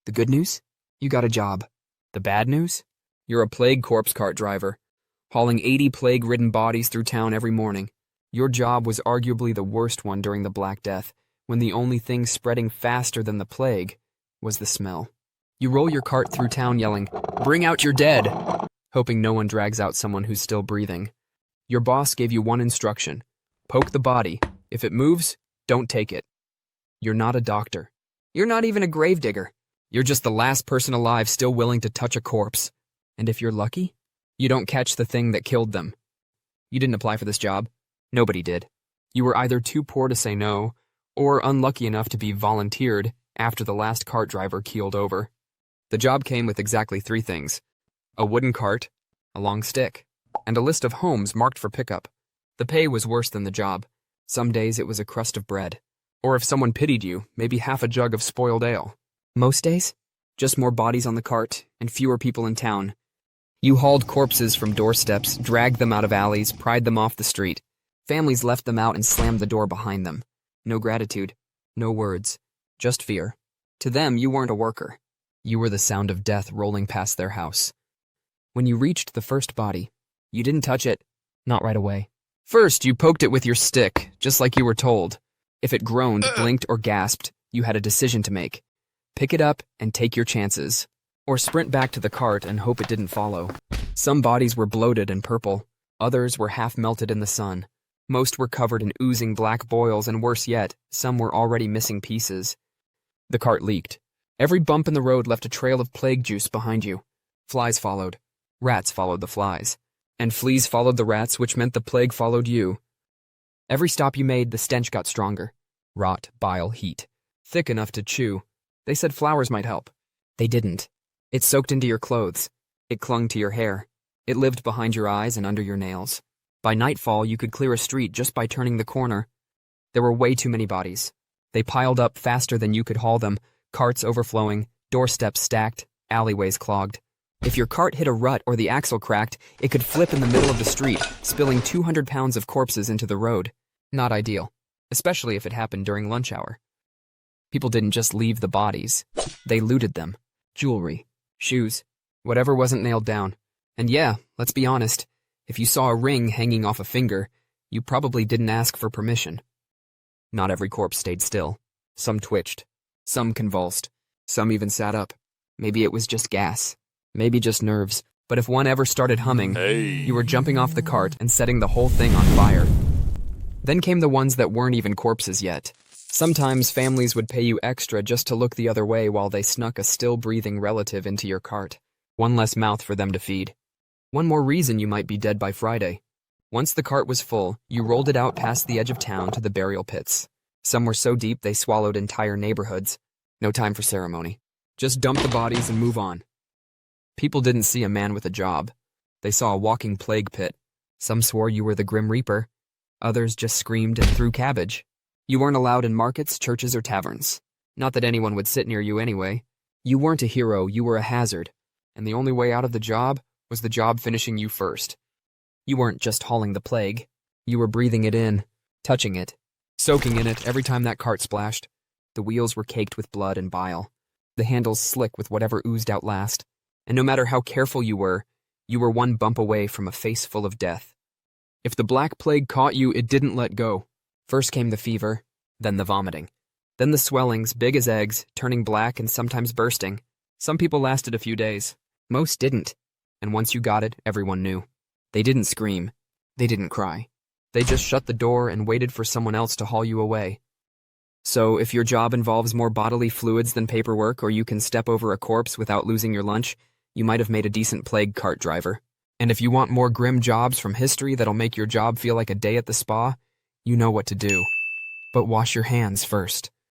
The good news? You got a job. The bad news? You're a plague corpse cart driver, hauling 80 plague-ridden bodies through town every morning. Your job was arguably the worst one during the Black Death, when the only thing spreading faster than the plague was the smell. You roll your cart through town yelling, "Bring out your dead!" hoping no one drags out someone who's still breathing. Your boss gave you one instruction: poke the body. If it moves, don't take it. You're not a doctor. You're not even a gravedigger. You're just the last person alive still willing to touch a corpse. And if you're lucky, you don't catch the thing that killed them. You didn't apply for this job. Nobody did. You were either too poor to say no, or unlucky enough to be volunteered after the last cart driver keeled over. The job came with exactly 3 things: a wooden cart, a long stick, and a list of homes marked for pickup. The pay was worse than the job. Some days it was a crust of bread. Or if someone pitied you, maybe half a jug of spoiled ale. Most days, just more bodies on the cart and fewer people in town. You hauled corpses from doorsteps, dragged them out of alleys, pried them off the street. Families left them out and slammed the door behind them. No gratitude, no words, just fear. To them, you weren't a worker. You were the sound of death rolling past their house. When you reached the first body, you didn't touch it, not right away. First, you poked it with your stick, just like you were told. If it groaned, blinked, or gasped, you had a decision to make. Pick it up and take your chances, or sprint back to the cart and hope it didn't follow. Some bodies were bloated and purple, others were half melted in the sun. Most were covered in oozing black boils, and worse yet, some were already missing pieces. The cart leaked. Every bump in the road left a trail of plague juice behind you. Flies followed. Rats followed the flies. And fleas followed the rats, which meant the plague followed you. Every stop you made, the stench got stronger. Rot, bile, heat. Thick enough to chew. They said flowers might help. They didn't. It soaked into your clothes. It clung to your hair. It lived behind your eyes and under your nails. By nightfall, you could clear a street just by turning the corner. There were way too many bodies. They piled up faster than you could haul them, carts overflowing, doorsteps stacked, alleyways clogged. If your cart hit a rut or the axle cracked, it could flip in the middle of the street, spilling 200 pounds of corpses into the road. Not ideal, especially if it happened during lunch hour. People didn't just leave the bodies. They looted them. Jewelry, shoes, whatever wasn't nailed down. And yeah, let's be honest, if you saw a ring hanging off a finger, you probably didn't ask for permission. Not every corpse stayed still. Some twitched. Some convulsed. Some even sat up. Maybe it was just gas. Maybe just nerves. But if one ever started humming, you were jumping off the cart and setting the whole thing on fire. Then came the ones that weren't even corpses yet. Sometimes families would pay you extra just to look the other way while they snuck a still-breathing relative into your cart. One less mouth for them to feed. One more reason you might be dead by Friday. Once the cart was full, you rolled it out past the edge of town to the burial pits. Some were so deep they swallowed entire neighborhoods. No time for ceremony. Just dump the bodies and move on. People didn't see a man with a job. They saw a walking plague pit. Some swore you were the Grim Reaper. Others just screamed and threw cabbage. You weren't allowed in markets, churches, or taverns. Not that anyone would sit near you anyway. You weren't a hero, you were a hazard. And the only way out of the job was the job finishing you first. You weren't just hauling the plague. You were breathing it in, touching it, soaking in it every time that cart splashed. The wheels were caked with blood and bile. The handles slick with whatever oozed out last. And no matter how careful you were one bump away from a face full of death. If the Black Plague caught you, it didn't let go. First came the fever, then the vomiting. Then the swellings, big as eggs, turning black and sometimes bursting. Some people lasted a few days. Most didn't. And once you got it, everyone knew. They didn't scream. They didn't cry. They just shut the door and waited for someone else to haul you away. So, if your job involves more bodily fluids than paperwork, or you can step over a corpse without losing your lunch, you might have made a decent plague cart driver. And if you want more grim jobs from history that'll make your job feel like a day at the spa, you know what to do. But wash your hands first.